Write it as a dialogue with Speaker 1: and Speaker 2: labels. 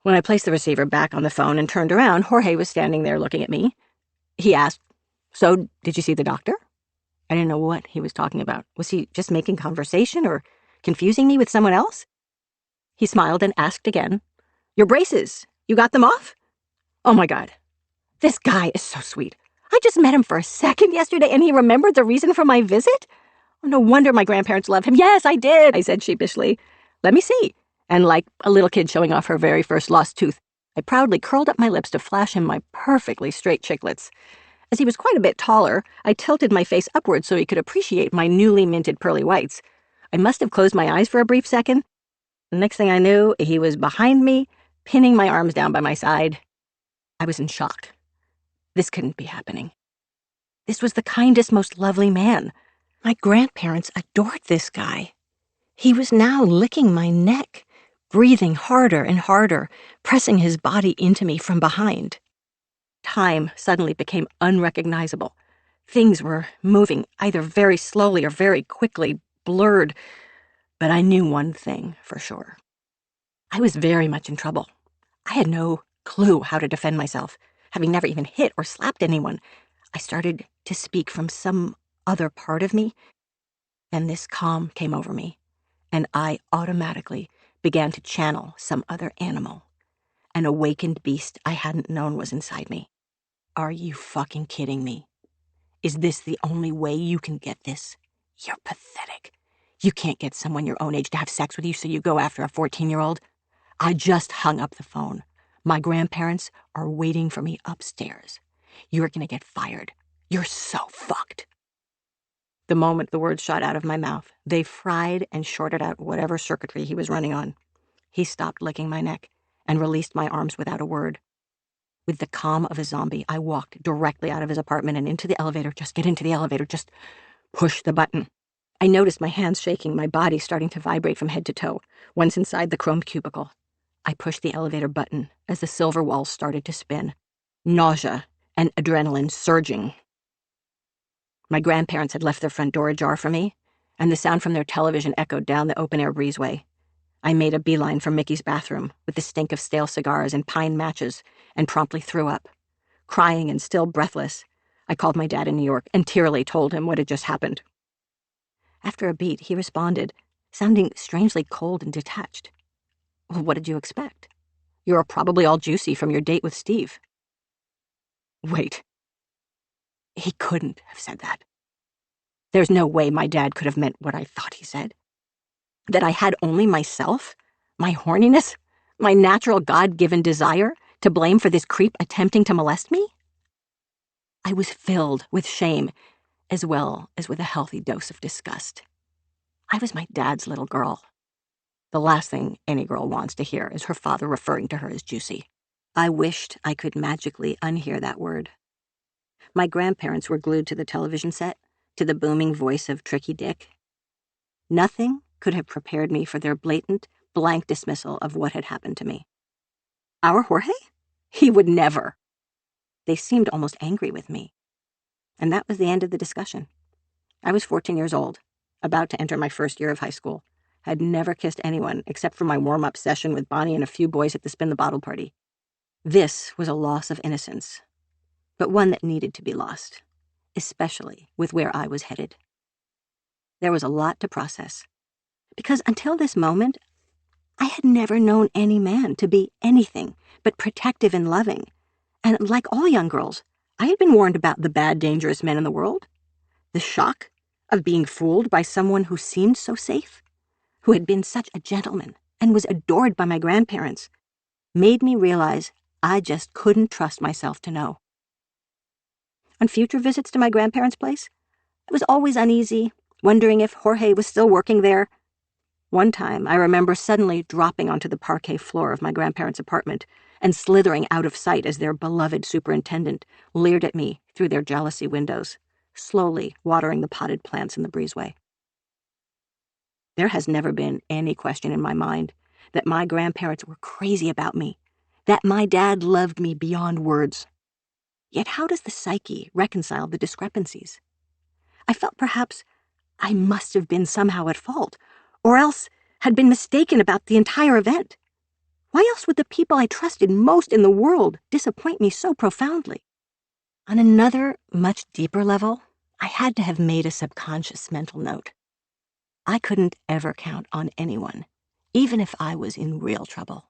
Speaker 1: When I placed the receiver back on the phone and turned around, Jorge was standing there looking at me. He asked, "So, did you see the doctor?" I didn't know what he was talking about. Was he just making conversation or confusing me with someone else? He smiled and asked again, "Your braces, you got them off?" Oh my God, this guy is so sweet. I just met him for a second yesterday and he remembered the reason for my visit? Oh, no wonder my grandparents love him. Yes, I did, I said sheepishly. Let me see. And like a little kid showing off her very first lost tooth, I proudly curled up my lips to flash him my perfectly straight chiclets. As he was quite a bit taller, I tilted my face upward so he could appreciate my newly minted pearly whites. I must have closed my eyes for a brief second. The next thing I knew, he was behind me, pinning my arms down by my side. I was in shock. This couldn't be happening. This was the kindest, most lovely man. My grandparents adored this guy. He was now licking my neck, breathing harder and harder, pressing his body into me from behind. Time suddenly became unrecognizable. Things were moving either very slowly or very quickly, blurred. But I knew one thing for sure. I was very much in trouble. I had no clue how to defend myself. Having never even hit or slapped anyone, I started to speak from some other part of me, and this calm came over me, and I automatically began to channel some other animal. An awakened beast I hadn't known was inside me. Are you fucking kidding me? Is this the only way you can get this? You're pathetic. You can't get someone your own age to have sex with you, so you go after a 14-year-old? I just hung up the phone. My grandparents are waiting for me upstairs. You're gonna get fired. You're so fucked. The moment the words shot out of my mouth, they fried and shorted out whatever circuitry he was running on. He stopped licking my neck and released my arms without a word. With the calm of a zombie, I walked directly out of his apartment and into the elevator. Just get into the elevator. Just push the button. I noticed my hands shaking, my body starting to vibrate from head to toe. Once inside the chromed cubicle, I pushed the elevator button as the silver walls started to spin. Nausea and adrenaline surging. My grandparents had left their front door ajar for me, and the sound from their television echoed down the open-air breezeway. I made a beeline for Mickey's bathroom with the stink of stale cigars and pine matches and promptly threw up. Crying and still breathless, I called my dad in New York and tearily told him what had just happened. After a beat, he responded, sounding strangely cold and detached. Well, what did you expect? You're probably all juicy from your date with Steve. Wait. He couldn't have said that. There's no way my dad could have meant what I thought he said. That I had only myself, my horniness, my natural God-given desire to blame for this creep attempting to molest me? I was filled with shame, as well as with a healthy dose of disgust. I was my dad's little girl. The last thing any girl wants to hear is her father referring to her as juicy. I wished I could magically unhear that word. My grandparents were glued to the television set, to the booming voice of Tricky Dick. Nothing could have prepared me for their blatant, blank dismissal of what had happened to me. Our Jorge? He would never. They seemed almost angry with me. And that was the end of the discussion. I was 14 years old, about to enter my first year of high school. Had never kissed anyone except for my warm-up session with Bonnie and a few boys at the Spin the Bottle party. This was a loss of innocence, but one that needed to be lost, especially with where I was headed. There was a lot to process, because until this moment, I had never known any man to be anything but protective and loving, and like all young girls, I had been warned about the bad, dangerous men in the world. The shock of being fooled by someone who seemed so safe, who had been such a gentleman and was adored by my grandparents, made me realize I just couldn't trust myself to know. On future visits to my grandparents' place, I was always uneasy, wondering if Jorge was still working there. One time, I remember suddenly dropping onto the parquet floor of my grandparents' apartment and slithering out of sight as their beloved superintendent leered at me through their jealousy windows, slowly watering the potted plants in the breezeway. There has never been any question in my mind that my grandparents were crazy about me, that my dad loved me beyond words. Yet how does the psyche reconcile the discrepancies? I felt perhaps I must have been somehow at fault, or else had been mistaken about the entire event. Why else would the people I trusted most in the world disappoint me so profoundly? On another, much deeper level, I had to have made a subconscious mental note. I couldn't ever count on anyone, even if I was in real trouble.